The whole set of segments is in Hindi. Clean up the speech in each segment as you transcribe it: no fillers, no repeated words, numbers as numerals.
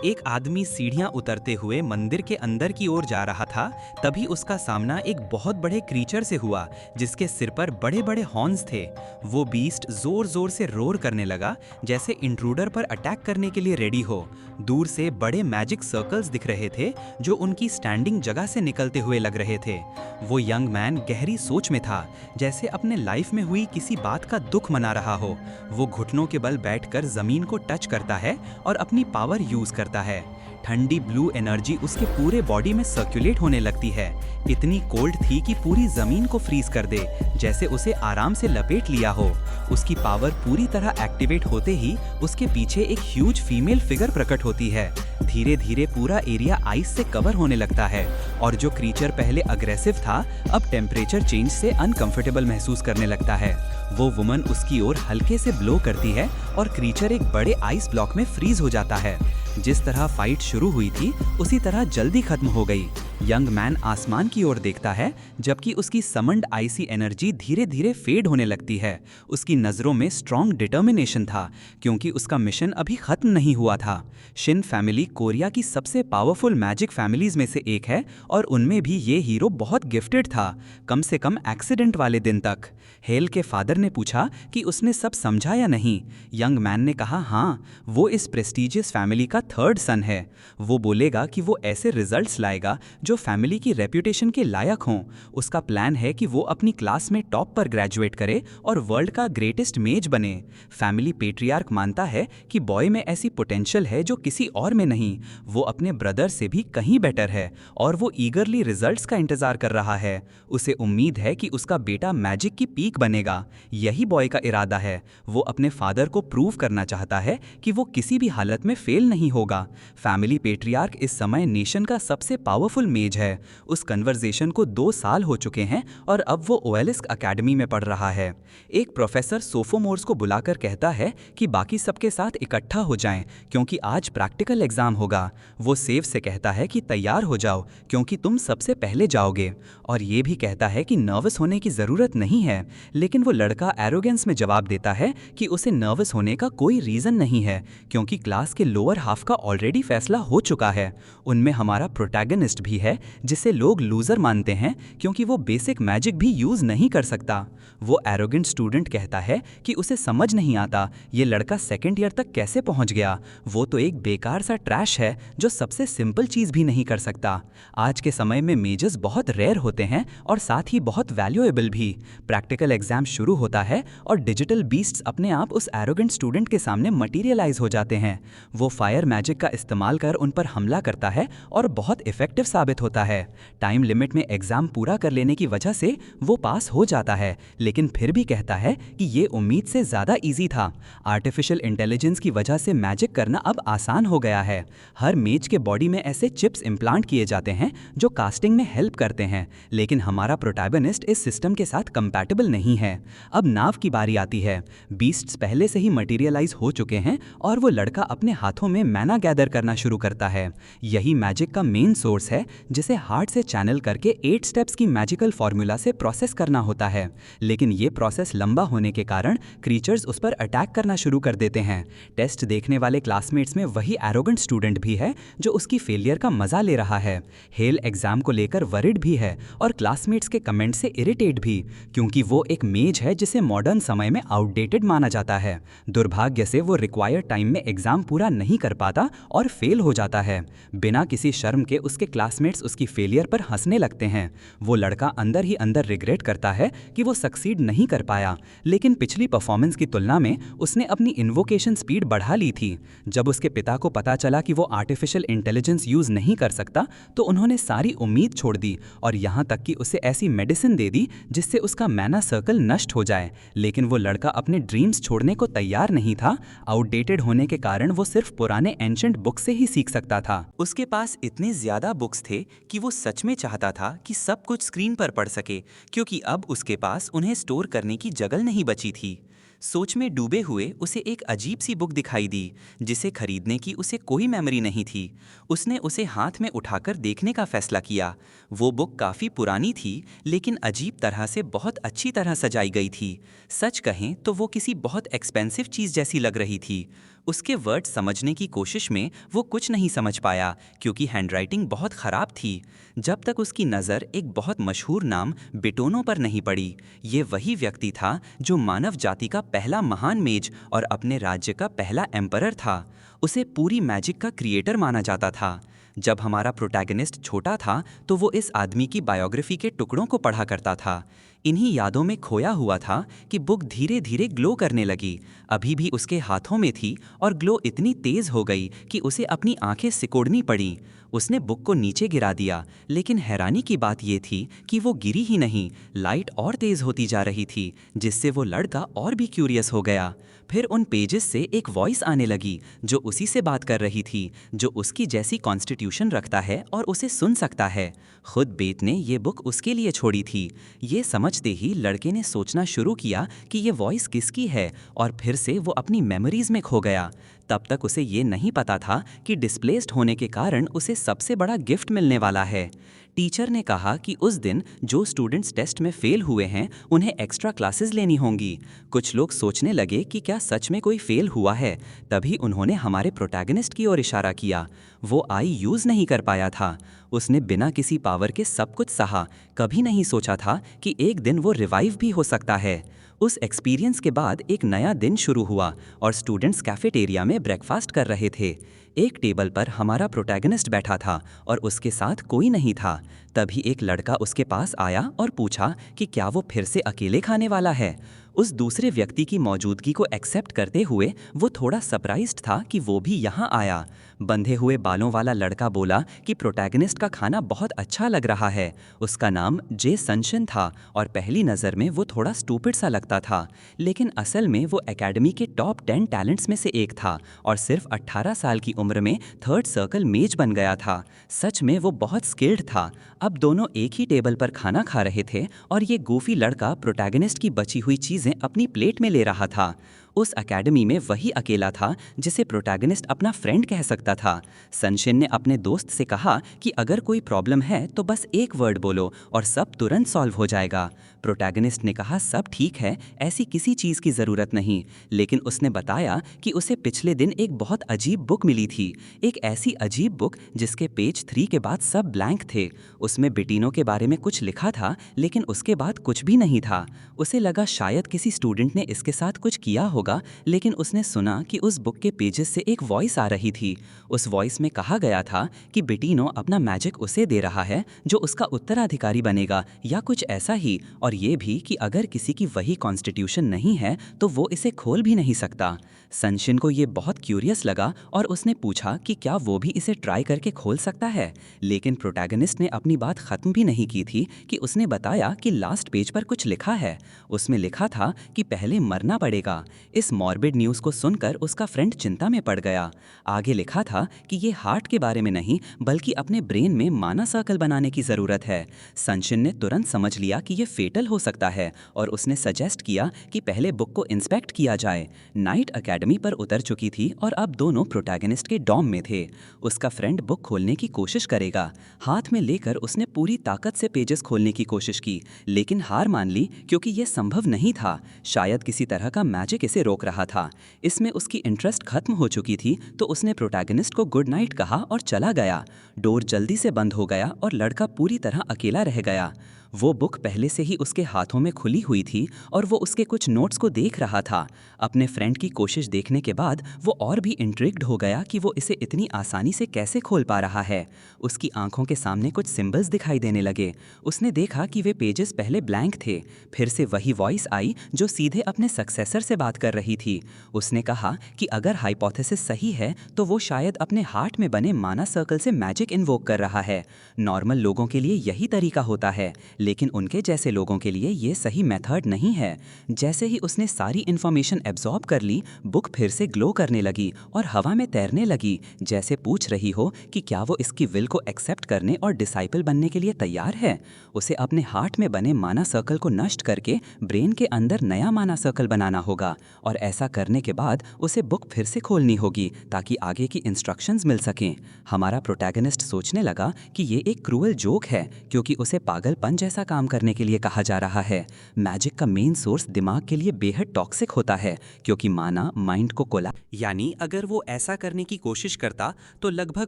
एक आदमी सीढ़ियां उतरते हुए मंदिर के अंदर की ओर जा रहा था। तभी उसका सामना एक बहुत बड़े क्रीचर से हुआ जिसके सिर पर बड़े बड़े हॉर्न्स थे। वो बीस्ट जोर जोर से रोर करने लगा, जैसे इंट्रूडर पर अटैक करने के लिए रेडी हो। दूर से बड़े मैजिक सर्कल्स दिख रहे थे जो उनकी स्टैंडिंग जगह से निकलते हुए लग रहे थे। वो यंग मैन गहरी सोच में था, जैसे अपने लाइफ में हुई किसी बात का दुख मना रहा हो। वो घुटनों के बल बैठकर जमीन को टच करता है और अपनी पावर यूज करता है। ठंडी ब्लू एनर्जी उसके पूरे बॉडी में सर्कुलेट होने लगती है। इतनी कोल्ड थी कि पूरी जमीन को फ्रीज कर दे, जैसे उसे आराम से लपेट लिया हो। उसकी पावर पूरी तरह एक्टिवेट होते ही उसके पीछे एक ह्यूज फीमेल फिगर प्रकट होती है। धीरे धीरे पूरा एरिया आइस से कवर होने लगता है और जो क्रीचर पहले अग्रेसिव था, अब टेम्परेचर चेंज से अनकंफर्टेबल महसूस करने लगता है। वो वुमन उसकी ओर हल्के से ब्लो करती है और क्रीचर एक बड़े आइस ब्लॉक में फ्रीज हो जाता है। जिस तरह फाइट शुरू हुई थी उसी तरह जल्दी खत्म हो गई। यंग मैन आसमान की ओर देखता है, जबकि उसकी समंड आइसी एनर्जी धीरे धीरे फेड होने लगती है। उसकी नज़रों में स्ट्रॉन्ग डिटर्मिनेशन था, क्योंकि उसका मिशन अभी खत्म नहीं हुआ था। शिन फैमिली कोरिया की सबसे पावरफुल मैजिक फैमिलीज में से एक है और उनमें भी ये हीरो बहुत गिफ्टेड था, कम से कम एक्सीडेंट वाले दिन तक। हेल के फादर ने पूछा कि उसने सब समझा या नहीं। यंग मैन ने कहा हाँ, वो इस प्रेस्टिजियस फैमिली का थर्ड सन है। वो बोलेगा कि वो ऐसे रिजल्ट्स लाएगा जो फैमिली की रेप्यूटेशन के लायक हों। उसका प्लान है कि वो अपनी क्लास में टॉप पर ग्रेजुएट करे और वर्ल्ड का ग्रेटेस्ट मेज बने। फैमिली पेट्रियार्क मानता है कि बॉय में ऐसी पोटेंशियल है जो किसी और में नहीं। वो अपने ब्रदर से भी कहीं बेटर है और वो ईगरली रिजल्ट्स का इंतजार कर रहा है। उसे उम्मीद है कि उसका बेटा मैजिक की पीक बनेगा। यही बॉय का इरादा है। वो अपने फादर को प्रूव करना चाहता है कि वो किसी भी हालत में फेल नहीं होगा। फैमिली पेट्रियार्क इस समय नेशन का सबसे पावरफुल मेज है। उस कन्वर्सेशन को 2 साल हो चुके हैं और अब वो ओएलिस्क अकेडमी में पढ़ रहा है। एक प्रोफेसर सोफोमोर्स को बुलाकर कहता है कि बाकी सबके साथ इकट्ठा हो जाएं, क्योंकि आज प्रैक्टिकल एग्जाम होगा। वो सेव से कहता है कि तैयार हो जाओ, क्योंकि तुम सबसे पहले जाओगे। और ये भी कहता है कि नर्वस होने की ज़रूरत नहीं है। लेकिन वो लड़का एरोगेंस में जवाब देता है कि उसे नर्वस होने का कोई रीज़न नहीं है, क्योंकि क्लास के लोअर हाफ का ऑलरेडी फैसला हो चुका है। उनमें हमारा प्रोटैगनिस्ट भी है, जिसे लोग लूज़र मानते हैं क्योंकि वो बेसिक मैजिक भी यूज़ नहीं कर सकता। वो एरोगेंट स्टूडेंट कहता है कि उसे समझ नहीं आता ये लड़का सेकेंड ईयर तक कैसे पहुंच गया। वो तो एक बेकार सा ट्रैश है जो सबसे सिंपल चीज़ भी नहीं कर सकता। आज के समय में मेजर्स बहुत रेयर होते हैं और साथ ही बहुत वैल्यूएबल भी। प्रैक्टिकल एग्जाम शुरू होता है और डिजिटल बीस्ट्स अपने आप उस एरोगेंट स्टूडेंट के सामने मटीरियलाइज हो जाते हैं। वो फायर मैजिक का इस्तेमाल कर उन पर हमला करता है और बहुत इफेक्टिव साबित होता है। टाइम लिमिट में एग्जाम पूरा कर लेने की वजह से वो पास हो जाता है, लेकिन फिर भी कहता है कि ये उम्मीद से ज़्यादा इजी था। आर्टिफिशियल इंटेलिजेंस की वजह से मैजिक करना अब आसान हो गया है। हर मेज के बॉडी में ऐसे चिप्स इम्प्लांट किए जाते हैं जो कास्टिंग में हेल्प करते हैं, लेकिन हमारा प्रोटैगनिस्ट इस सिस्टम के साथ कंपैटिबल नहीं है। अब नाव की बारी आती है। बीस्ट्स पहले से ही मटीरियलाइज हो चुके हैं और वो लड़का अपने हाथों में मैना गैदर करना शुरू करता है। यही मैजिक का मेन सोर्स है, जिसे हार्ट से चैनल करके 8 स्टेप्स की मैजिकल फॉर्मूला से प्रोसेस करना होता है। लेकिन ये प्रोसेस लंबा होने के कारण क्रीचर्स उस पर अटैक करना शुरू कर देते हैं। टेस्ट देखने वाले क्लासमेट्स में वही एरोगेंट स्टूडेंट भी है जो उसकी फेलियर का मजा ले रहा है। हेल एग्जाम को लेकर वरिड भी है और क्लासमेट्स के कमेंट से इरिटेट भी, क्योंकि वो एक मेज है जिसे मॉडर्न समय में आउटडेटेड माना जाता है। दुर्भाग्य से वो रिक्वायर्ड टाइम में एग्जाम पूरा नहीं कर पाता और फेल हो जाता है। बिना किसी शर्म के उसके क्लासमेट्स उसकी फेलियर पर हंसने लगते हैं। वो लड़का अंदर ही अंदर रिग्रेट करता है कि वो सक्सीड नहीं कर पाया, लेकिन पिछली परफॉर्मेंस की तुलना में उसने अपनी इन्वोकेशन स्पीड बढ़ा ली थी। जब उसके पिता को पता चला कि वो आर्टिफिशियल इंटेलिजेंस यूज नहीं कर सकता, तो उन्होंने सारी उम्मीद छोड़ दी और यहाँ तक कि उसे ऐसी मेडिसिन दे दी जिससे उसका मैना सर्कल नष्ट हो जाए। लेकिन वो लड़का अपने ड्रीम्स छोड़ने को तैयार नहीं था। आउटडेटेड होने के कारण वो सिर्फ पुराने एंशंट बुक से ही सीख सकता था। उसके पास इतने ज्यादा बुक्स थे कि वो सच में चाहता था कि सब कुछ स्क्रीन पर पढ़ सके, क्योंकि अब उसके पास उन्हें स्टोर करने की जगह नहीं बची थी। सोच में डूबे हुए उसे एक अजीब सी बुक दिखाई दी, जिसे खरीदने की उसे कोई मेमोरी नहीं थी। उसने उसे हाथ में उठाकर देखने का फैसला किया। वो बुक काफ़ी पुरानी थी, लेकिन अजीब तरह से बहुत अच्छी तरह सजाई गई थी। सच कहें तो वो किसी बहुत एक्सपेंसिव चीज़ जैसी लग रही थी। उसके वर्ड समझने की कोशिश में वो कुछ नहीं समझ पाया क्योंकि हैंडराइटिंग बहुत ख़राब थी। जब तक उसकी नज़र एक बहुत मशहूर नाम बिटोनो पर नहीं पड़ी। ये वही व्यक्ति था जो मानव जाति का पहला महान मेज और अपने राज्य का पहला एम्परर था। उसे पूरी मैजिक का क्रिएटर माना जाता था। जब हमारा प्रोटैगनिस्ट छोटा था तो वो इस आदमी की बायोग्राफी के टुकड़ों को पढ़ा करता था। इन्हीं यादों में खोया हुआ था कि बुक धीरे धीरे ग्लो करने लगी। अभी भी उसके हाथों में थी और ग्लो इतनी तेज हो गई कि उसे अपनी आंखें सिकोड़नी पड़ी। उसने बुक को नीचे गिरा दिया, लेकिन हैरानी की बात यह थी कि वो गिरी ही नहीं, लाइट और तेज होती जा रही थी, जिससे वो लड़का और भी क्यूरियस हो गया। फिर उन पेजेस से एक वॉइस आने लगी जो उसी से बात कर रही थी, जो उसकी जैसी कॉन्स्टिट्यूशन रखता है और उसे सुन सकता है। खुद बेत ने ये बुक उसके लिए छोड़ी थी। ये समझते ही लड़के ने सोचना शुरू किया कि ये वॉइस किसकी है, और फिर से वो अपनी मेमोरीज में खो गया। तब तक उसे ये नहीं पता था कि डिस्प्लेस्ड होने के कारण उसे सबसे बड़ा गिफ्ट मिलने वाला है। टीचर ने कहा कि उस दिन जो स्टूडेंट्स टेस्ट में फेल हुए हैं उन्हें एक्स्ट्रा क्लासेस लेनी होंगी। कुछ लोग सोचने लगे कि क्या सच में कोई फेल हुआ है। तभी उन्होंने हमारे प्रोटैगनिस्ट की ओर इशारा किया। वो आई यूज़ नहीं कर पाया था। उसने बिना किसी पावर के सब कुछ सहा। कभी नहीं सोचा था कि एक दिन वो रिवाइव भी हो सकता है। उस एक्सपीरियंस के बाद एक नया दिन शुरू हुआ और स्टूडेंट्स कैफेटेरिया में ब्रेकफास्ट कर रहे थे। एक टेबल पर हमारा प्रोटैगनिस्ट बैठा था और उसके साथ कोई नहीं था। तभी एक लड़का उसके पास आया और पूछा कि क्या वो फिर से अकेले खाने वाला है। उस दूसरे व्यक्ति की मौजूदगी को एक्सेप्ट करते हुए वो थोड़ा सरप्राइज्ड था कि वो भी यहाँ आया। बंधे हुए बालों वाला लड़का बोला कि प्रोटैगनिस्ट का खाना बहुत अच्छा लग रहा है। उसका नाम जे सनशिन था और पहली नज़र में वो थोड़ा स्टूपिड सा लगता था, लेकिन असल में वो एकेडमी के टॉप 10 टैलेंट्स में से एक था और सिर्फ 18 साल की उम्र में थर्ड सर्कल मेज बन गया था। सच में वो बहुत स्किल्ड था। अब दोनों एक ही टेबल पर खाना खा रहे थे और ये गोफी लड़का प्रोटैगनिस्ट की बची हुई चीज़ें अपनी प्लेट में ले रहा था। उस एकेडमी में वही अकेला था जिसे प्रोटैगनिस्ट अपना फ्रेंड कह सकता था। सनशिन ने अपने दोस्त से कहा कि अगर कोई प्रॉब्लम है तो बस एक वर्ड बोलो और सब तुरंत सॉल्व हो जाएगा। प्रोटैगनिस्ट ने कहा सब ठीक है, ऐसी किसी चीज़ की ज़रूरत नहीं। लेकिन उसने बताया कि उसे पिछले दिन एक बहुत अजीब बुक मिली थी। एक ऐसी अजीब बुक जिसके पेज 3 के बाद सब ब्लैंक थे। उसमें बिटिनो के बारे में कुछ लिखा था, लेकिन उसके बाद कुछ भी नहीं था। उसे लगा शायद किसी स्टूडेंट ने इसके साथ कुछ किया होगा, लेकिन उसने सुना कि उस बुक के पेजेस से एक वॉइस आ रही थी। उस वॉइस में कहा गया था कि बिटिनो अपना मैजिक उसे दे रहा है जो उसका उत्तराधिकारी बनेगा या कुछ ऐसा ही, और ये भी कि अगर किसी की वही कॉन्स्टिट्यूशन नहीं है तो वो इसे खोल भी नहीं सकता। सनशिन को ये बहुत क्यूरियस लगा और उसने पूछा कि क्या वो भी इसे ट्राई करके खोल सकता है। लेकिन प्रोटैगनिस्ट ने अपनी बात ख़त्म भी नहीं की थी कि उसने बताया कि लास्ट पेज पर कुछ लिखा है। उसमें लिखा था कि पहले मरना पड़ेगा। इस मॉर्बिड न्यूज़ को सुनकर उसका फ्रेंड चिंता में पड़ गया। आगे लिखा था कि ये हार्ट के बारे में नहीं बल्कि अपने ब्रेन में माना सर्कल बनाने की ज़रूरत है। सनशिन ने तुरंत समझ लिया कि ये फेटल हो सकता है और उसने सजेस्ट किया कि पहले बुक को इंस्पेक्ट किया जाए। नाइट अकेडमी पर उतर चुकी थी और अब दोनों प्रोटैगनिस्ट के डॉम में थे। उसका फ्रेंड बुक खोलने की कोशिश करेगा। हाथ में लेकर उसने पूरी ताकत से पेजेस खोलने की कोशिश की, लेकिन हार मान ली क्योंकि यह संभव नहीं था। शायद किसी तरह का मैजिक इसे रोक रहा था। इसमें उसकी इंटरेस्ट खत्म हो चुकी थी तो उसने प्रोटैगनिस्ट को गुड नाइट कहा और चला गया। डोर जल्दी से बंद हो गया और लड़का पूरी तरह अकेला रह गया। वो बुक पहले से ही उसके हाथों में खुली हुई थी और वो उसके कुछ नोट्स को देख रहा था। अपने फ्रेंड की कोशिश देखने के बाद वो और भी इंट्रिग्ड हो गया कि वो इसे इतनी आसानी से कैसे खोल पा रहा है। उसकी आंखों के सामने कुछ सिंबल्स दिखाई देने लगे। उसने देखा कि वे पेजेस पहले ब्लैंक थे। फिर से वही वॉइस आई जो सीधे अपने सक्सेसर से बात कर रही थी। उसने कहा कि अगर हाइपोथेसिस सही है तो वो शायद अपने हार्ट में बने माना सर्कल से मैजिक इन्वोक कर रहा है। नॉर्मल लोगों के लिए यही तरीका होता है, लेकिन उनके जैसे लोगों के लिए ये सही मेथड नहीं है। जैसे ही उसने सारी इन्फॉर्मेशन एब्जॉर्ब कर ली, बुक फिर से ग्लो करने लगी और हवा में तैरने लगी, जैसे पूछ रही हो कि क्या वो इसकी विल को एक्सेप्ट करने और डिसाइपल बनने के लिए तैयार है। उसे अपने हार्ट में बने माना सर्कल को नष्ट करके ब्रेन के अंदर नया माना सर्कल बनाना होगा, और ऐसा करने के बाद उसे बुक फिर से खोलनी होगी ताकि आगे की इंस्ट्रक्शंस मिल सकें। हमारा प्रोटैगनिस्ट सोचने लगा कि ये एक क्रूअल जोक है क्योंकि उसे पागलपन जैसा काम करने के लिए कहा जा रहा है। मैजिक का मेन सोर्स दिमाग के लिए बेहद टॉक्सिक होता है, क्योंकि माना माइंड को कोला यानी अगर वो ऐसा करने की कोशिश करता तो लगभग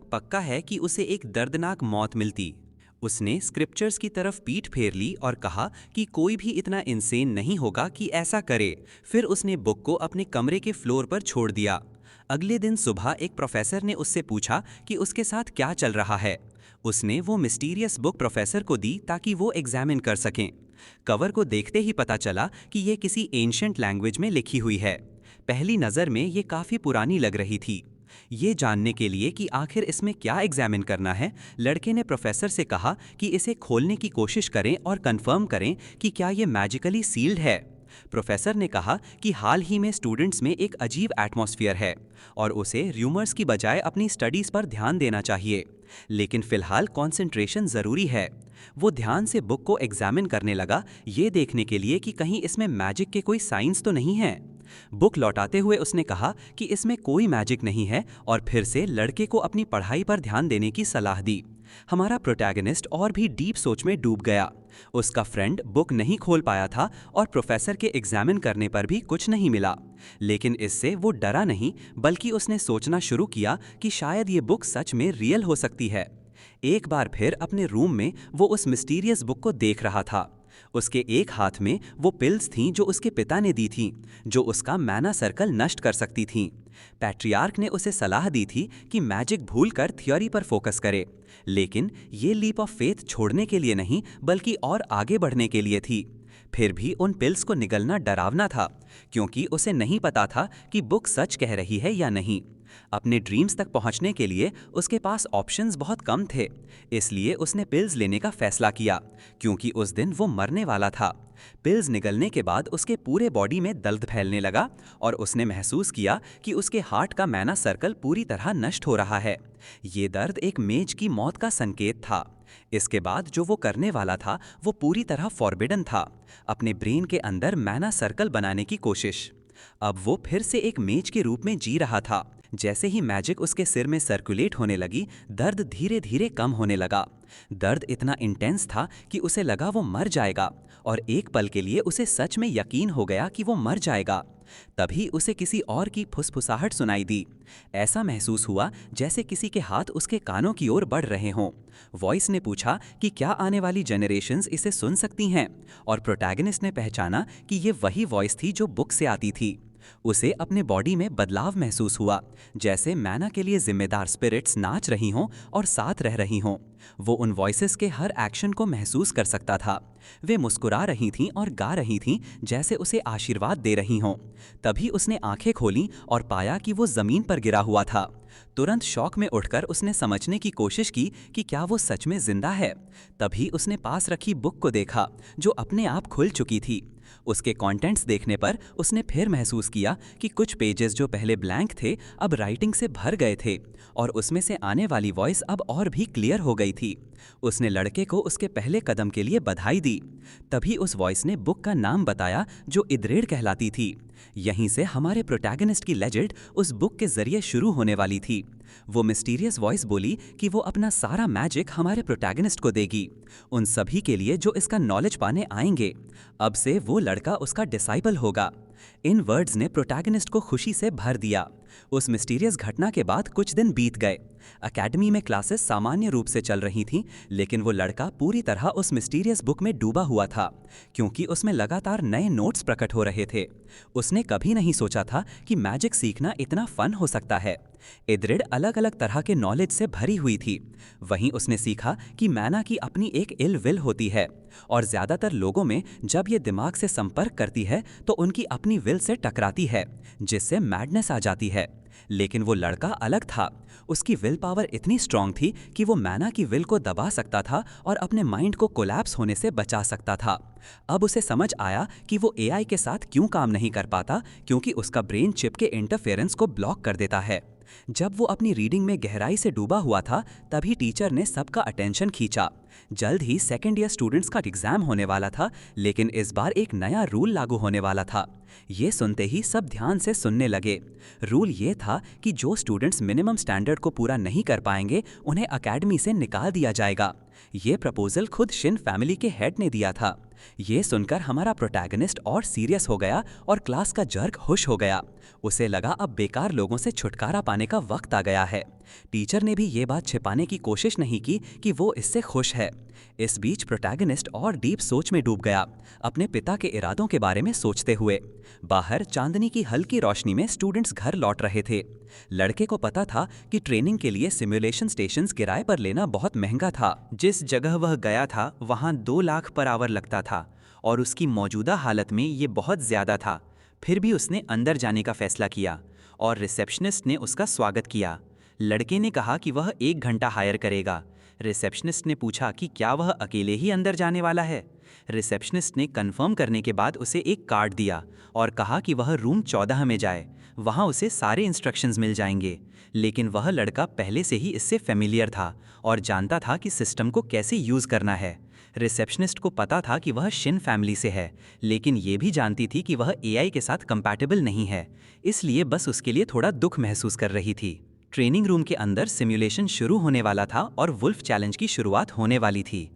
पक्का है कि उसे एक दर्दनाक मौत मिलती। उसने स्क्रिप्चर्स की तरफ पीठ फेर ली और कहा कि कोई भी इतना इंसेन नहीं होगा कि ऐसा करे। फिर उसने बुक को अपने कमरे के फ्लोर पर छोड़ दिया। अगले दिन सुबह एक प्रोफेसर ने उससे पूछा कि उसके साथ क्या चल रहा है। उसने वो मिस्टीरियस बुक प्रोफेसर को दी ताकि वो एग्जामिन कर सकें। कवर को देखते ही पता चला कि ये किसी एंशिएंट लैंग्वेज में लिखी हुई है। पहली नज़र में ये काफ़ी पुरानी लग रही थी। ये जानने के लिए कि आखिर इसमें क्या एग्जामिन करना है, लड़के ने प्रोफेसर से कहा कि इसे खोलने की कोशिश करें और कंफर्म करें कि क्या ये मैजिकली सील्ड है। प्रोफेसर ने कहा कि हाल ही में स्टूडेंट्स में एक अजीब एटमॉस्फेयर है और उसे र्यूमर्स की बजाय अपनी स्टडीज़ पर ध्यान देना चाहिए, लेकिन फिलहाल कंसंट्रेशन ज़रूरी है। वो ध्यान से बुक को एग्जामिन करने लगा, ये देखने के लिए कि कहीं इसमें मैजिक के कोई साइंस तो नहीं है। बुक लौटाते हुए उसने कहा कि इसमें कोई मैजिक नहीं है और फिर से लड़के को अपनी पढ़ाई पर ध्यान देने की सलाह दी। हमारा प्रोटैगनिस्ट और भी डीप सोच में डूब गया। उसका फ्रेंड बुक नहीं खोल पाया था और प्रोफेसर के एग्जामिन करने पर भी कुछ नहीं मिला, लेकिन इससे वो डरा नहीं, बल्कि उसने सोचना शुरू किया कि शायद ये बुक सच में रियल हो सकती है। एक बार फिर अपने रूम में वो उस मिस्टीरियस बुक को देख रहा था। उसके एक हाथ में वो पिल्स थीं जो उसके पिता ने दी थीं, जो उसका मैना सर्कल नष्ट कर सकती थीं। पैट्रियार्क ने उसे सलाह दी थी कि मैजिक भूलकर थ्योरी पर फोकस करे, लेकिन ये लीप ऑफ फेथ छोड़ने के लिए नहीं, बल्कि और आगे बढ़ने के लिए थी। फिर भी उन पिल्स को निगलना डरावना था, क्योंकि उसे नहीं पता था कि बुक सच कह रही है या नहीं। अपने ड्रीम्स तक पहुंचने के लिए उसके पास ऑप्शंस बहुत कम थे, इसलिए उसने पिल्स लेने का फैसला किया, क्योंकि उस दिन वो मरने वाला था। पिल्स निगलने के बाद उसके पूरे बॉडी में दर्द फैलने लगा और उसने महसूस किया कि उसके हार्ट का मैना सर्कल पूरी तरह नष्ट हो रहा है। ये दर्द एक मेज की मौत का संकेत था। इसके बाद जो वो करने वाला था वो पूरी तरह फॉरबिडन था, अपने ब्रेन के अंदर मैना सर्कल बनाने की कोशिश। अब वो फिर से एक मेज के रूप में जी रहा था। जैसे ही मैजिक उसके सिर में सर्कुलेट होने लगी, दर्द धीरे धीरे कम होने लगा। दर्द इतना इंटेंस था कि उसे लगा वो मर जाएगा, और एक पल के लिए उसे सच में यकीन हो गया कि वो मर जाएगा। तभी उसे किसी और की फुसफुसाहट सुनाई दी। ऐसा महसूस हुआ जैसे किसी के हाथ उसके कानों की ओर बढ़ रहे हों। वॉइस ने पूछा कि क्या आने वाली जनरेशन्स इसे सुन सकती हैं, और प्रोटैगनिस्ट ने पहचाना कि ये वही वॉइस थी जो बुक से आती थी। उसे अपने बॉडी में बदलाव महसूस हुआ, जैसे मैना के लिए जिम्मेदार स्पिरिट्स नाच रही हों और साथ रह रही हों। वो उन वॉइसेस के हर एक्शन को महसूस कर सकता था। वे मुस्कुरा रही थीं और गा रही थीं, जैसे उसे आशीर्वाद दे रही हों। तभी उसने आंखें खोलीं और पाया कि वो जमीन पर गिरा हुआ था। तुरंत शॉक में उठकर उसने समझने की कोशिश की कि क्या वो सच में जिंदा है। तभी उसने पास रखी बुक को देखा, जो अपने आप खुल चुकी थी। उसके कंटेंट्स देखने पर उसने फिर महसूस किया कि कुछ पेजेस जो पहले ब्लैंक थे अब राइटिंग से भर गए थे, और उसमें से आने वाली वॉइस अब और भी क्लियर हो गई थी। उसने लड़के को उसके पहले कदम के लिए बधाई दी। तभी उस वॉइस ने बुक का नाम बताया, जो इद्रेड कहलाती थी। यहीं से हमारे प्रोटैगनिस्ट की लेजेंड उस बुक के जरिए शुरू होने वाली थी। वो मिस्टीरियस वॉइस बोली कि वो अपना सारा मैजिक हमारे प्रोटैगनिस्ट को देगी, उन सभी के लिए जो इसका नॉलेज पाने आएंगे। अब से वो लड़का उसका डिसाइपल होगा। इन वर्ड्स ने प्रोटैगनिस्ट को खुशी से भर दिया। उस मिस्टीरियस घटना के बाद कुछ दिन बीत गए। एकेडमी में क्लासेस सामान्य रूप से चल रही थीं, लेकिन वो लड़का पूरी तरह उस मिस्टीरियस बुक में डूबा हुआ था, क्योंकि उसमें लगातार नए नोट्स प्रकट हो रहे थे। उसने कभी नहीं सोचा था कि मैजिक सीखना इतना फन हो सकता है। इद्रिड अलग अलग तरह के नॉलेज से भरी हुई थी। वहीं उसने सीखा कि मैना की अपनी एक इल विल होती है, और ज़्यादातर लोगों में जब ये दिमाग से संपर्क करती है तो उनकी अपनी विल से टकराती है, जिससे मैडनेस आ जाती है। लेकिन वो लड़का अलग था। उसकी विल पावर इतनी स्ट्रांग थी कि वो मैना की विल को दबा सकता था और अपने माइंड को कोलैप्स होने से बचा सकता था। अब उसे समझ आया कि वो एआई के साथ क्यों काम नहीं कर पाता, क्योंकि उसका ब्रेन चिप के इंटरफेरेंस को ब्लॉक कर देता है। जब वो अपनी रीडिंग में गहराई से डूबा हुआ था, तभी टीचर ने सबका अटेंशन खींचा। जल्द ही सेकेंड ईयर स्टूडेंट्स का एग्जाम होने वाला था, लेकिन इस बार एक नया रूल लागू होने वाला था। ये सुनते ही सब ध्यान से सुनने लगे। रूल ये था कि जो स्टूडेंट्स मिनिमम स्टैंडर्ड को पूरा नहीं कर पाएंगे, उन्हें एकेडमी से निकाल दिया जाएगा। ये प्रपोजल खुद शिन फैमिली के हेड ने दिया था। ये सुनकर हमारा प्रोटैगनिस्ट और सीरियस हो गया और क्लास का जर्क खुश हो गया। उसे लगा अब बेकार लोगों से छुटकारा पाने का वक्त आ गया है। टीचर ने भी ये बात छिपाने की कोशिश नहीं की कि वो इससे खुश है। इस बीच प्रोटैगनिस्ट और डीप सोच में डूब गया, अपने पिता के इरादों के बारे में सोचते हुए। बाहर चांदनी की हल्की रोशनी में स्टूडेंट्स घर लौट रहे थे। लड़के को पता था कि ट्रेनिंग के लिए सिमुलेशन स्टेशंस किराए पर लेना बहुत महंगा था। जिस जगह वह गया था वहाँ 2 लाख पर आवर लगता था और उसकी मौजूदा हालत में ये बहुत ज़्यादा था। फिर भी उसने अंदर जाने का फैसला किया और रिसेप्शनिस्ट ने उसका स्वागत किया। लड़के ने कहा कि वह 1 घंटा हायर करेगा। रिसेप्शनिस्ट ने पूछा कि क्या वह अकेले ही अंदर जाने वाला है। रिसेप्शनिस्ट ने कंफर्म करने के बाद उसे एक कार्ड दिया और कहा कि वह रूम 14 में जाए, वहाँ उसे सारे इंस्ट्रक्शंस मिल जाएंगे। लेकिन वह लड़का पहले से ही इससे फेमिलियर था और जानता था कि सिस्टम को कैसे यूज़ करना है। रिसेप्शनिस्ट को पता था कि वह शिन फैमिली से है, लेकिन ये भी जानती थी कि वह एआई के साथ कंपैटिबल नहीं है, इसलिए बस उसके लिए थोड़ा दुख महसूस कर रही थी। ट्रेनिंग रूम के अंदर सिमुलेशन शुरू होने वाला था और वुल्फ चैलेंज की शुरुआत होने वाली थी।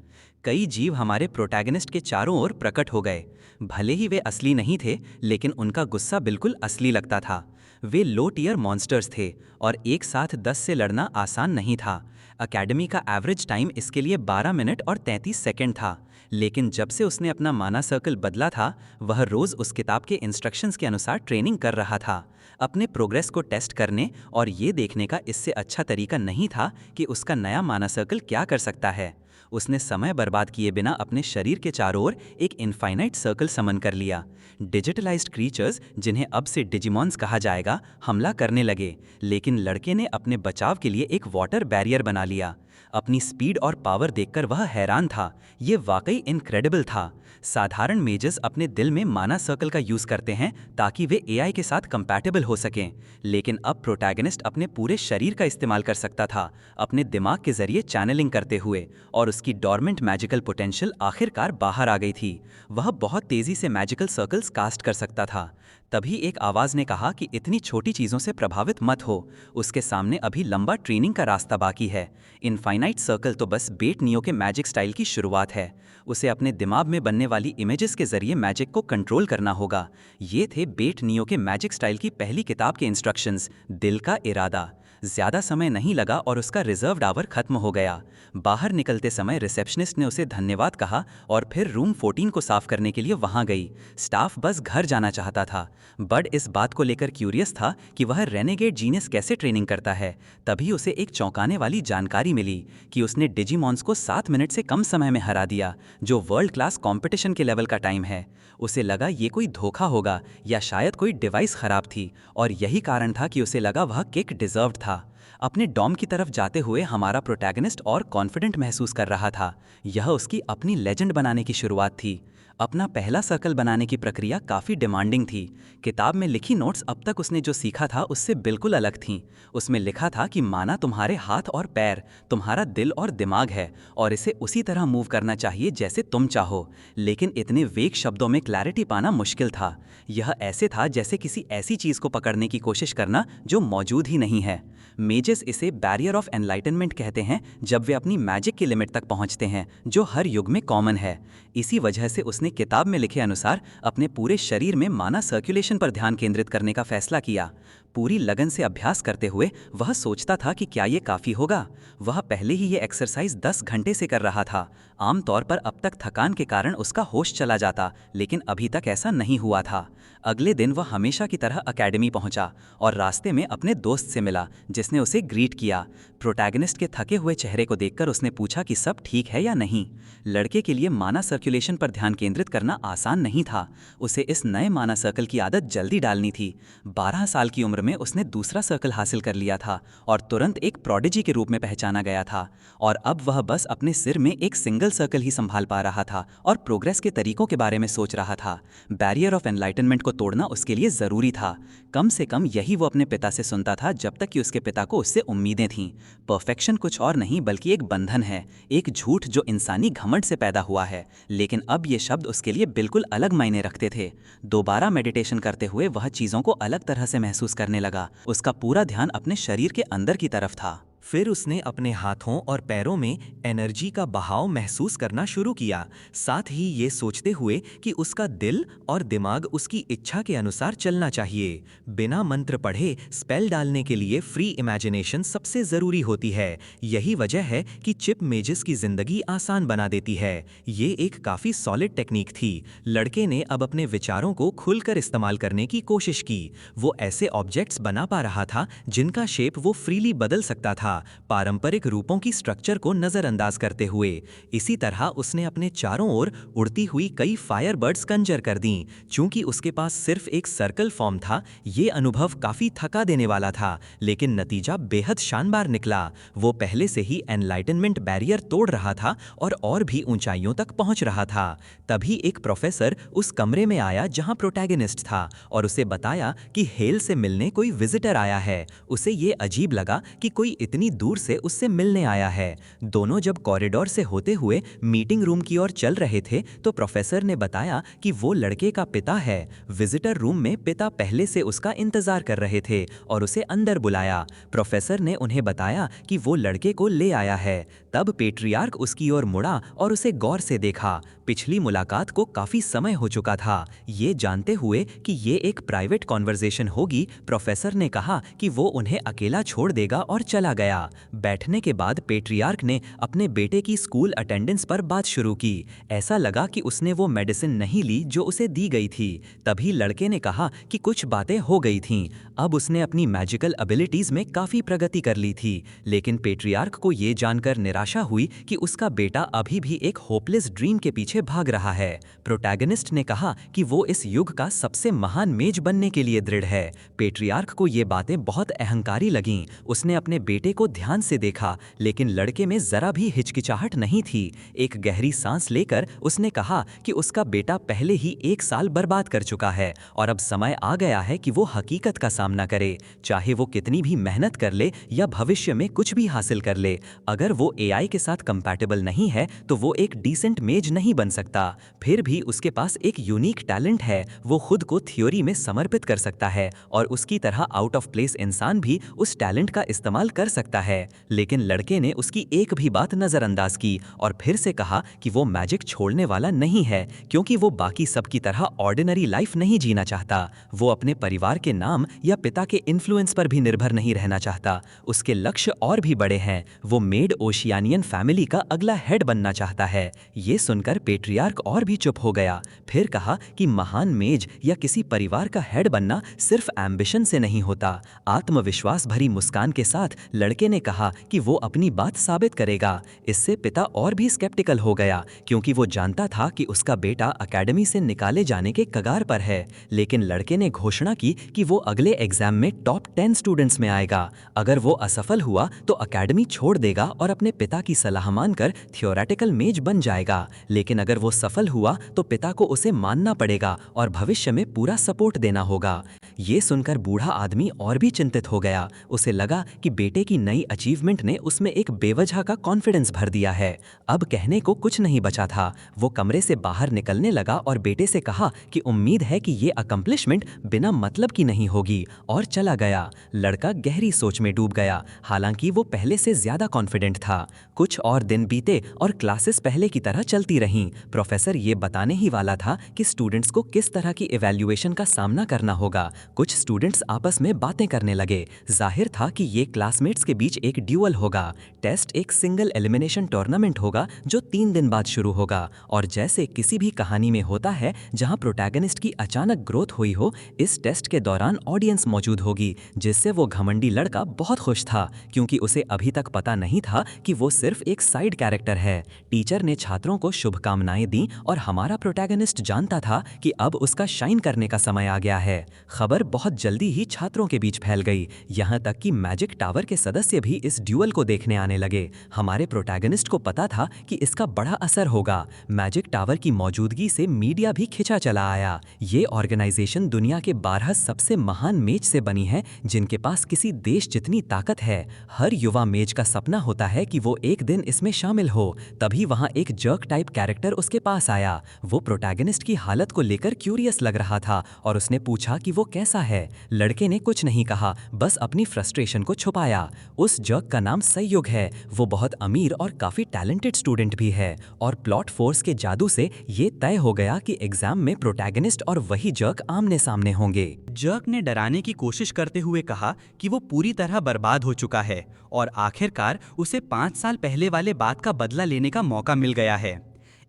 कई जीव हमारे प्रोटैगनिस्ट के चारों ओर प्रकट हो गए। भले ही वे असली नहीं थे, लेकिन उनका गुस्सा बिल्कुल असली लगता था। वे लो टियर मॉन्स्टर्स थे और एक साथ 10 से लड़ना आसान नहीं था। एकेडमी का एवरेज टाइम इसके लिए 12 मिनट और 33 सेकंड था। लेकिन जब से उसने अपना माना सर्कल बदला था, वह रोज़ उस किताब के इंस्ट्रक्शंस के अनुसार ट्रेनिंग कर रहा था। अपने प्रोग्रेस को टेस्ट करने और ये देखने का इससे अच्छा तरीका नहीं था कि उसका नया माना सर्कल क्या कर सकता है। उसने समय बर्बाद किए बिना अपने शरीर के चारों ओर एक इनफाइनाइट सर्कल समन कर लिया। डिजिटलाइज्ड क्रीचर्स, जिन्हें अब से डिजिमॉन्स कहा जाएगा, हमला करने लगे, लेकिन लड़के ने अपने बचाव के लिए एक वाटर बैरियर बना लिया। अपनी स्पीड और पावर देखकर वह हैरान था। ये वाकई इनक्रेडिबल था। साधारण मेजर्स अपने दिल में माना सर्कल का यूज़ करते हैं ताकि वे एआई के साथ कंपैटिबल हो सकें, लेकिन अब प्रोटैगनिस्ट अपने पूरे शरीर का इस्तेमाल कर सकता था, अपने दिमाग के जरिए चैनलिंग करते हुए, और उसकी डॉर्मेंट मैजिकल पोटेंशियल आखिरकार बाहर आ गई थी। वह बहुत तेज़ी से मैजिकल सर्कल्स कास्ट कर सकता था। तभी एक आवाज़ ने कहा कि इतनी छोटी चीज़ों से प्रभावित मत हो, उसके सामने अभी लंबा ट्रेनिंग का रास्ता बाकी है। इनफाइनाइट सर्कल तो बस बेट नियो के मैजिक स्टाइल की शुरुआत है। उसे अपने दिमाग में बनने वाली इमेजेस के जरिए मैजिक को कंट्रोल करना होगा। ये थे बेट नियो के मैजिक स्टाइल की पहली किताब के इंस्ट्रक्शंस, दिल का इरादा। ज़्यादा समय नहीं लगा और उसका रिजर्व्ड आवर खत्म हो गया। बाहर निकलते समय रिसेप्शनिस्ट ने उसे धन्यवाद कहा और फिर रूम 14 को साफ करने के लिए वहां गई। स्टाफ बस घर जाना चाहता था। बड इस बात को लेकर क्यूरियस था कि वह रेनेगेड जीनियस कैसे ट्रेनिंग करता है। तभी उसे एक चौंकाने वाली जानकारी मिली कि उसने डिजीमॉन्स को 7 मिनट से कम समय में हरा दिया, जो वर्ल्ड क्लास कंपटीशन के लेवल का टाइम है। उसे लगा ये कोई धोखा होगा या शायद कोई डिवाइस खराब थी, और यही कारण था कि उसे लगा वह किक डिजर्व्ड था। अपने डॉम की तरफ जाते हुए हमारा प्रोटैगनिस्ट और कॉन्फिडेंट महसूस कर रहा था। यह उसकी अपनी लेजेंड बनाने की शुरुआत थी। अपना पहला सर्कल बनाने की प्रक्रिया काफ़ी डिमांडिंग थी। किताब में लिखी नोट्स अब तक उसने जो सीखा था उससे बिल्कुल अलग थीं। उसमें लिखा था कि माना तुम्हारे हाथ और पैर, तुम्हारा दिल और दिमाग है, और इसे उसी तरह मूव करना चाहिए जैसे तुम चाहो। लेकिन इतने वेग शब्दों में क्लैरिटी पाना मुश्किल था। यह ऐसे था जैसे किसी ऐसी चीज़ को पकड़ने की कोशिश करना जो मौजूद ही नहीं है। मेजेस इसे बैरियर ऑफ एनलाइटनमेंट कहते हैं, जब वे अपनी मैजिक की लिमिट तक पहुंचते हैं, जो हर युग में कॉमन है। इसी वजह से उसने किताब में लिखे अनुसार अपने पूरे शरीर में माना सर्कुलेशन पर ध्यान केंद्रित करने का फैसला किया। पूरी लगन से अभ्यास करते हुए वह सोचता था कि क्या ये काफ़ी होगा। वह पहले ही ये एक्सरसाइज 10 घंटे से कर रहा था। आमतौर पर अब तक थकान के कारण उसका होश चला जाता, लेकिन अभी तक ऐसा नहीं हुआ था। अगले दिन वह हमेशा की तरह एकेडमी पहुंचा और रास्ते में अपने दोस्त से मिला, जिसने उसे ग्रीट किया। प्रोटैगनिस्ट के थके हुए चेहरे को देखकर उसने पूछा कि सब ठीक है या नहीं। लड़के के लिए माना सर्कुलेशन पर ध्यान केंद्रित करना आसान नहीं था। उसे इस नए माना सर्कल की आदत जल्दी डालनी थी। 12 साल की उम्र में उसने दूसरा सर्कल हासिल कर लिया था और तुरंत एक प्रोडिजी के रूप में पहचाना गया था। और अब वह बस अपने सिर में एक सिंगल सर्कल ही संभाल पा रहा था और प्रोग्रेस के तरीकों के बारे में सोच रहा था। बैरियर ऑफ एनलाइटनमेंट को तोड़ना उसके लिए ज़रूरी था। कम से कम यही वो अपने पिता से सुनता था जब तक कि उसके पिता को उससे उम्मीदें थीं। परफेक्शन कुछ और नहीं बल्कि एक बंधन है, एक झूठ जो इंसानी घमंड से पैदा हुआ है। लेकिन अब ये शब्द उसके लिए बिल्कुल अलग मायने रखते थे। दोबारा मेडिटेशन करते हुए वह चीज़ों को अलग तरह से महसूस करने लगा। उसका पूरा ध्यान अपने शरीर के अंदर की तरफ था। फिर उसने अपने हाथों और पैरों में एनर्जी का बहाव महसूस करना शुरू किया, साथ ही ये सोचते हुए कि उसका दिल और दिमाग उसकी इच्छा के अनुसार चलना चाहिए। बिना मंत्र पढ़े स्पेल डालने के लिए फ्री इमेजिनेशन सबसे ज़रूरी होती है। यही वजह है कि चिप मेजिस की ज़िंदगी आसान बना देती है। ये एक काफ़ी सॉलिड टेक्निक थी। लड़के ने अब अपने विचारों को खुलकर इस्तेमाल करने की कोशिश की। वो ऐसे ऑब्जेक्ट्स बना पा रहा था जिनका शेप वो फ्रीली बदल सकता था, पारंपरिक रूपों की स्ट्रक्चर को नजरअंदाज करते हुए। इसी तरह उसने अपने चारों ओर उड़ती हुई कई फायर बर्ड्स कंजर कर दीं। चूंकि उसके पास सिर्फ एक सर्कल फॉर्म था, ये अनुभव काफी थका देने वाला था, लेकिन नतीजा बेहद शानदार निकला। वो पहले से ही एनलाइटनमेंट बैरियर तोड़ रहा था और भी ऊंचाइयों तक पहुंच रहा था। तभी एक प्रोफेसर उस कमरे में आया जहां प्रोटैगनिस्ट था और उसे बताया कि हेल से मिलने कोई विजिटर आया है। उसे ये अजीब लगा कि कोई इतनी दूर से उससे मिलने आया है। दोनों जब कॉरिडोर से होते हुए मीटिंग रूम की ओर चल रहे थे तो प्रोफेसर ने बताया कि वो लड़के का पिता है। विजिटर रूम में पिता पहले से उसका इंतजार कर रहे थे और उसे अंदर बुलाया। प्रोफेसर ने उन्हें बताया कि वो लड़के को ले आया है। तब पेट्रियार्क उसकी ओर मुड़ा और उसे गौर से देखा। पिछली मुलाकात को काफी समय हो चुका था। ये जानते हुए कि ये एक प्राइवेट कॉन्वर्सेशन होगी, प्रोफेसर ने कहा कि वो उन्हें अकेला छोड़ देगा और चला गया। बैठने के बाद पेट्रियार्क ने अपने बेटे की स्कूल अटेंडेंस पर बात शुरू की। ऐसा लगा कि उसने वो मेडिसिन नहीं ली जो उसे दी गई थी। तभी लड़के ने कहा कि कुछ बातें हो गई थीं। अब उसने अपनी मैजिकल एबिलिटीज में काफी प्रगति कर ली थी। लेकिन पेट्रियार्क को ये जानकर निराशा हुई कि उसका बेटा अभी भी एक होपलेस ड्रीम के पीछे भाग रहा है। प्रोटैगनिस्ट ने कहा कि वो इस युग का सबसे महान मेज बनने के लिए दृढ़ है। पेट्रियार्क को ये बातें बहुत अहंकारी लगीं। उसने अपने बेटे को ध्यान से देखा, लेकिन लड़के में जरा भी हिचकिचाहट नहीं थी। एक गहरी सांस लेकर उसने कहा कि उसका बेटा पहले ही 1 साल बर्बाद कर चुका है और अब समय आ गया है कि वो हकीकत का सामना करे। चाहे वो कितनी भी मेहनत कर ले या भविष्य में कुछ भी हासिल कर ले, अगर वो एआई के साथ कंपैटिबल नहीं है तो वो एक डिसेंट मेज नहीं बन सकता। फिर भी उसके पास एक यूनिक टैलेंट है। वो खुद को थ्योरी में समर्पित कर सकता है और उसकी तरह आउट ऑफ प्लेस इंसान भी उस टैलेंट का इस्तेमाल कर सकता है। लेकिन लड़के ने उसकी एक भी बात नजरअंदाज की और फिर से कहा कि वो मैजिक छोड़ने वाला नहीं है, क्योंकि वो बाकी सब की तरह ऑर्डिनरी लाइफ नहीं जीना चाहता। वो अपने परिवार के नाम या पिता के इन्फ्लुएंस पर भी निर्भर नहीं रहना चाहता। उसके लक्ष्य और भी बड़े हैं। वो मेड ओशियानियन फैमिली का अगला हेड बनना चाहता है। ये सुनकर पेट्रियार्क और भी चुप हो गया। फिर कहा कि महान मेज या किसी परिवार का हेड बनना सिर्फ एम्बिशन से नहीं होता। आत्मविश्वास भरी मुस्कान के साथ लड़के ने कहा कि वो अपनी बात साबित करेगा। इससे पिता और भी स्केप्टिकल हो गया, क्योंकि वो जानता था कि उसका बेटा एकेडमी से निकाले जाने के कगार पर है। लेकिन लड़के ने घोषणा की कि वो अगले एग्जाम में टॉप 10 स्टूडेंट्स में आएगा। अगर वो असफल हुआ तो एकेडमी छोड़ देगा और अपने पिता की सलाह मानकर थियोरेटिकल मेज बन जाएगा। लेकिन अगर वो सफल हुआ तो पिता को उसे मानना पड़ेगा और भविष्य में पूरा सपोर्ट देना होगा। ये सुनकर बूढ़ा आदमी और भी चिंतित हो गया। उसे लगा कि बेटे की नई अचीवमेंट ने उसमें एक बेवजह का कॉन्फिडेंस भर दिया है। अब कहने को कुछ नहीं बचा था। वो कमरे से बाहर निकलने लगा और बेटे से कहा कि उम्मीद है कि ये अकम्प्लिशमेंट बिना मतलब की नहीं होगी, और चला गया। लड़का गहरी सोच में डूब गया, हालांकि वो पहले से ज्यादा कॉन्फिडेंट था। कुछ और दिन बीते और क्लासेस पहले की तरह चलती रहीं। प्रोफेसर ये बताने ही वाला था कि स्टूडेंट्स को किस तरह की इवैल्यूएशन का सामना करना होगा। कुछ स्टूडेंट्स आपस में बातें करने लगे। जाहिर था कि ये क्लासमेट्स के के बीच एक ड्यूअल होगा। टेस्ट एक सिंगल एलिमिनेशन टूर्नामेंट होगा जो 3 दिन बाद शुरू होगा, और जैसे किसी भी कहानी में होता है जहां प्रोटैगनिस्ट की अचानक ग्रोथ हुई हो, इस टेस्ट के दौरान ऑडियंस मौजूद होगी, जिससे वो घमंडी लड़का बहुत खुश था क्योंकि उसे अभी तक पता नहीं था कि वो सिर्फ एक साइड कैरेक्टर है। टीचर ने छात्रों को शुभकामनाएं दी और हमारा प्रोटैगनिस्ट जानता था कि अब उसका शाइन करने का समय आ गया है। खबर बहुत जल्दी ही छात्रों के बीच फैल गई, यहाँ तक कि मैजिक टावर के सदस्य भी इस ड्यूअल को देखने आने लगे। हमारे प्रोटैगनिस्ट को पता था कि इसका बड़ा असर होगा। मैजिक टावर की मौजूदगी से मीडिया भी खिंचा चला आया। ये ऑर्गेनाइजेशन दुनिया के 12 सबसे महान मेज से बनी है जिनके पास किसी देश जितनी ताकत है। हर युवा मेज का सपना होता है कि वो एक दिन इसमें शामिल हो। तभी वहाँ एक जर्क टाइप कैरेक्टर उसके पास आया। वो प्रोटैगनिस्ट की हालत को लेकर क्यूरियस लग रहा था और उसने पूछा कि वो कैसा है। लड़के ने कुछ नहीं कहा, बस अपनी फ्रस्ट्रेशन को छुपाया। उस जर्क का नाम संयुग है। वो बहुत अमीर और काफी टैलेंटेड स्टूडेंट भी है, और प्लॉट फोर्स के जादू से ये तय हो गया कि एग्जाम में प्रोटैगनिस्ट और वही जर्क आमने सामने होंगे। जर्क ने डराने की कोशिश करते हुए कहा कि वो पूरी तरह बर्बाद हो चुका है और आखिरकार उसे 5 साल पहले वाले बात का बदला लेने का मौका मिल गया है।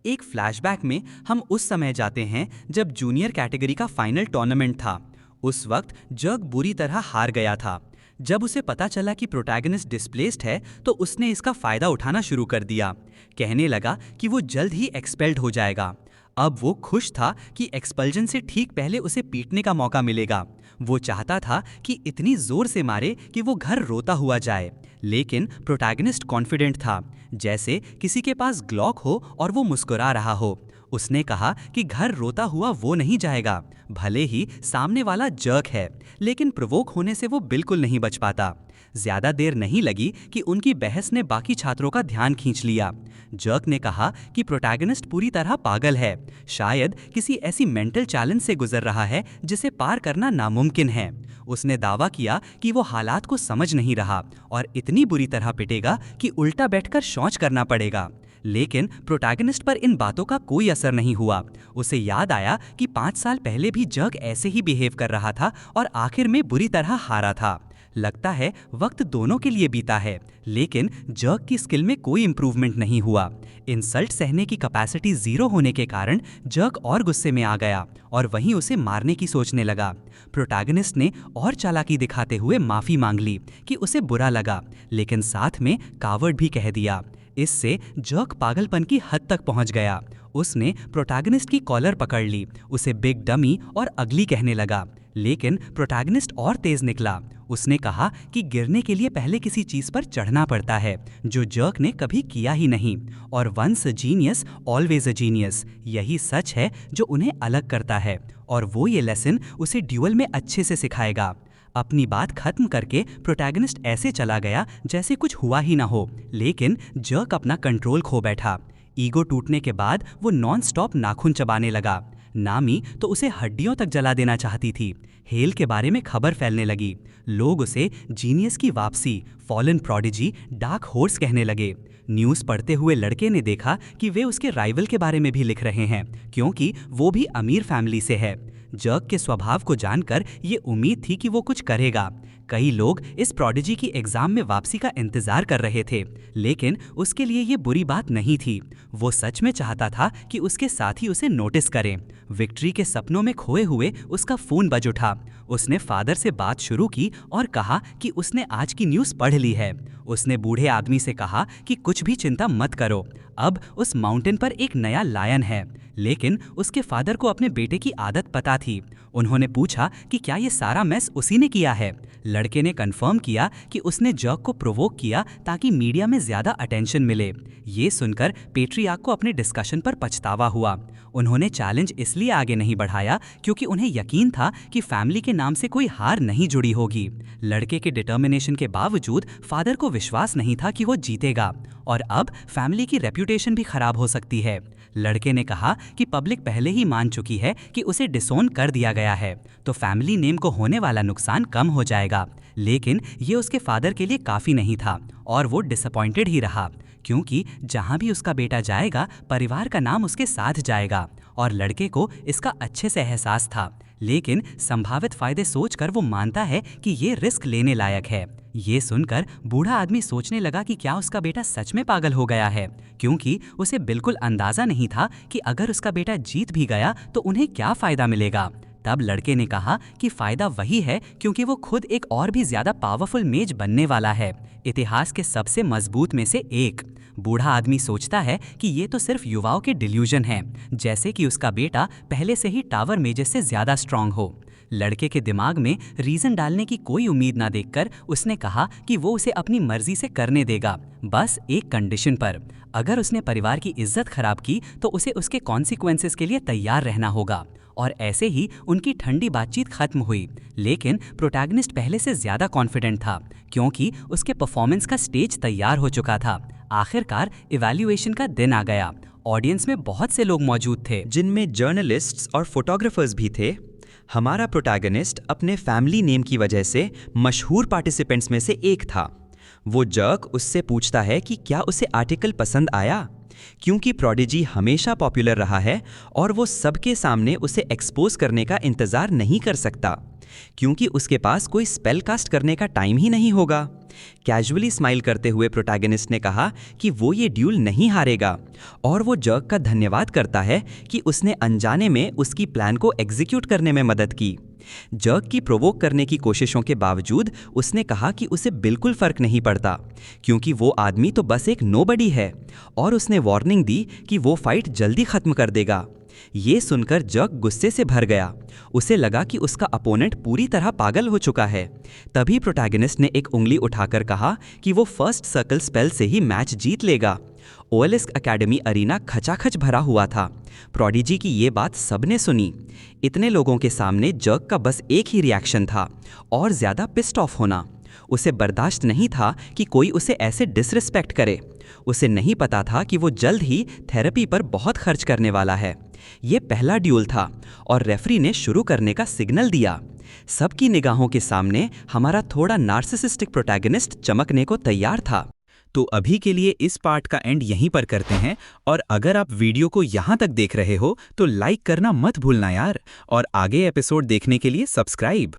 एक फ्लैशबैक में हम उस समय जाते हैं जब जूनियर कैटेगरी का फाइनल टूर्नामेंट था। उस वक्त जर्क बुरी तरह हार गया था। जब उसे पता चला कि प्रोटैगनिस्ट डिस्प्लेस्ड है तो उसने इसका फायदा उठाना शुरू कर दिया। कहने लगा कि वो जल्द ही एक्सपेल्ड हो जाएगा। अब वो खुश था कि एक्सपल्जन से ठीक पहले उसे पीटने का मौका मिलेगा। वो चाहता था कि इतनी जोर से मारे कि वो घर रोता हुआ जाए, लेकिन प्रोटैगनिस्ट कॉन्फिडेंट था, जैसे किसी के पास ग्लॉक हो और वो मुस्कुरा रहा हो। उसने कहा कि घर रोता हुआ वो नहीं जाएगा, भले ही सामने वाला जर्क है, लेकिन प्रोवोक होने से वो बिल्कुल नहीं बच पाता। ज्यादा देर नहीं लगी कि उनकी बहस ने बाकी छात्रों का ध्यान खींच लिया। जर्क ने कहा कि प्रोटैगनिस्ट पूरी तरह पागल है, शायद किसी ऐसी मेंटल चैलेंज से गुजर रहा है जिसे पार करना नामुमकिन है। उसने दावा किया कि वो हालात को समझ नहीं रहा और इतनी बुरी तरह पिटेगा कि उल्टा बैठकर शौच करना पड़ेगा। लेकिन प्रोटैगनिस्ट पर इन बातों का कोई असर नहीं हुआ। उसे याद आया कि 5 साल पहले भी जर्क ऐसे ही बिहेव कर रहा था और आखिर में बुरी तरह हारा था। लगता है वक्त दोनों के लिए बीता है, लेकिन जर्क की स्किल में कोई इंप्रूवमेंट नहीं हुआ। इंसल्ट सहने की कैपेसिटी 0 होने के कारण जर्क और गुस्से में आ गया और वहीं उसे मारने की सोचने लगा। प्रोटैगनिस्ट ने और चालाकी दिखाते हुए माफी मांग ली कि उसे बुरा लगा, लेकिन साथ में कावर्ड भी कह दिया। इससे जर्क पागलपन की हद तक पहुंच गया। उसने प्रोटैगनिस्ट की कॉलर पकड़ ली, उसे बिग डमी और अगली कहने लगा, लेकिन प्रोटैगनिस्ट और तेज निकला। उसने कहा कि गिरने के लिए पहले किसी चीज पर चढ़ना पड़ता है, जो जर्क ने कभी किया ही नहीं, और once a genius always a genius, यही सच है जो उन्हें अलग करता है, और वो ये लेसन उसे ड्यूअल में अच्छे से सिखाएगा। अपनी बात खत्म करके प्रोटैगनिस्ट ऐसे चला गया जैसे कुछ हुआ ही ना हो, लेकिन जर्क अपना कंट्रोल खो बैठा। ईगो टूटने के बाद वो नॉन स्टॉप नाखून चबाने लगा। नामी तो उसे हड्डियों तक जला देना चाहती थी। हेल के बारे में खबर फैलने लगी। लोग उसे जीनियस की वापसी, फॉलन प्रोडिजी, डार्क हॉर्स कहने लगे। न्यूज़ पढ़ते हुए लड़के ने देखा कि वे उसके राइवल के बारे में भी लिख रहे हैं, क्योंकि वो भी अमीर फैमिली से है। जर्क के स्वभाव को जानकर ये उम्मीद थी कि वो कुछ करेगा। कई लोग इस प्रोडिजी की एग्जाम में वापसी का इंतजार कर रहे थे, लेकिन उसके लिए ये बुरी बात नहीं थी। वो सच में चाहता था कि उसके साथी उसे नोटिस करें। विक्ट्री के सपनों में खोए हुए उसका फोन बज उठा। उसने फादर से बात शुरू की और कहा कि उसने आज की न्यूज़ पढ़ ली है। उसने बूढ़े आदमी से कहा कि कुछ भी चिंता मत करो, अब उस माउंटेन पर एक नया लायन है। लेकिन उसके फादर को अपने बेटे की आदत पता थी। उन्होंने पूछा कि क्या ये सारा मैस उसी ने किया है। लड़के ने कंफर्म किया कि उसने जर्क को प्रोवोक किया ताकि मीडिया में ज्यादा अटेंशन मिले। ये सुनकर पेट्रियार्क को अपने डिस्कशन पर पछतावा हुआ। उन्होंने चैलेंज इसलिए आगे नहीं बढ़ाया क्योंकि उन्हें यकीन था कि फैमिली के नाम से कोई हार नहीं जुड़ी होगी। लड़के के डिटर्मिनेशन के बावजूद फादर को विश्वास नहीं था कि वो जीतेगा, और अब फैमिली की रेप्यूटेशन भी खराब हो सकती है। लड़के ने कहा कि पब्लिक पहले ही मान चुकी है कि उसे डिसोन कर दिया गया है, तो फैमिली नेम को होने वाला नुकसान कम हो जाएगा। लेकिन ये उसके फादर के लिए काफ़ी नहीं था और वो डिसअपॉइंटेड ही रहा, क्योंकि जहाँ भी उसका बेटा जाएगा परिवार का नाम उसके साथ जाएगा, और लड़के को इसका अच्छे से एहसास था। लेकिन संभावित फायदे सोचकर वो मानता है कि ये रिस्क लेने लायक है। ये सुनकर बूढ़ा आदमी सोचने लगा कि क्या उसका बेटा सच में पागल हो गया है, क्योंकि उसे बिल्कुल अंदाजा नहीं था कि अगर उसका बेटा जीत भी गया तो उन्हें क्या फायदा मिलेगा। तब लड़के ने कहा कि फायदा वही है क्योंकि वो खुद एक और भी ज्यादा पावरफुल मेज बनने वाला है, इतिहास के सबसे मजबूत में से एक। बूढ़ा आदमी सोचता है कि ये तो सिर्फ युवाओं के डिल्यूजन हैं, जैसे कि उसका बेटा पहले से ही टावर मेजेस से ज्यादा स्ट्रांग हो। लड़के के दिमाग में रीजन डालने की कोई उम्मीद ना देखकर उसने कहा कि वो उसे अपनी मर्जी से करने देगा, बस एक कंडीशन पर। अगर उसने परिवार की इज्जत खराब की तो उसे उसके कॉन्सिक्वेंसेस के लिए तैयार रहना होगा। और ऐसे ही उनकी ठंडी बातचीत खत्म हुई, लेकिन प्रोटैगनिस्ट पहले से ज्यादा कॉन्फिडेंट था क्योंकि उसके परफॉर्मेंस का स्टेज तैयार हो चुका था। आखिरकार इवैल्यूएशन का दिन आ गया। ऑडियंस में बहुत से लोग मौजूद थे, जिनमें जर्नलिस्ट्स और फोटोग्राफर्स भी थे। हमारा प्रोटैगनिस्ट अपने फैमिली नेम की वजह से मशहूर पार्टिसिपेंट्स में से एक था। वो जर्क उससे पूछता है कि क्या उसे आर्टिकल पसंद आया, क्योंकि प्रोडिजी हमेशा पॉपुलर रहा है और वो सबके सामने उसे एक्सपोज करने का इंतज़ार नहीं कर सकता, क्योंकि उसके पास कोई स्पेल कास्ट करने का टाइम ही नहीं होगा। कैजुअली स्माइल करते हुए प्रोटैगनिस्ट ने कहा कि वो ये ड्यूल नहीं हारेगा और वो जर्क का धन्यवाद करता है कि उसने अनजाने में उसकी प्लान को एग्जीक्यूट करने में मदद की। जर्क की प्रोवोक करने की कोशिशों के बावजूद उसने कहा कि उसे बिल्कुल फर्क नहीं पड़ता, क्योंकि वो आदमी तो बस एक नोबडी है, और उसने वार्निंग दी कि वो फाइट जल्दी खत्म कर देगा। ये सुनकर जर्क गुस्से से भर गया। उसे लगा कि उसका अपोनेंट पूरी तरह पागल हो चुका है। तभी प्रोटैगनिस्ट ने एक उंगली उठाकर कहा कि वो फर्स्ट सर्कल स्पेल से ही मैच जीत लेगा। ओएलएस एकेडमी अरीना खचाखच भरा हुआ था। प्रोडिजी की ये बात सबने सुनी। इतने लोगों के सामने जर्क का बस एक ही रिएक्शन था, और ज़्यादा पिस्ड ऑफ होना। उसे बर्दाश्त नहीं था कि कोई उसे ऐसे डिसरिस्पेक्ट करे। उसे नहीं पता था कि वो जल्द ही थेरेपी पर बहुत खर्च करने वाला है। ये पहला ड्यूल था और रेफरी ने शुरू करने का सिग्नल दिया। सबकी निगाहों के सामने हमारा थोड़ा नार्सिसिस्टिक प्रोटैगनिस्ट चमकने को तैयार था। तो अभी के लिए इस पार्ट का एंड यहीं पर करते हैं, और अगर आप वीडियो को यहाँ तक देख रहे हो तो लाइक करना मत भूलना यार, और आगे एपिसोड देखने के लिए सब्सक्राइब।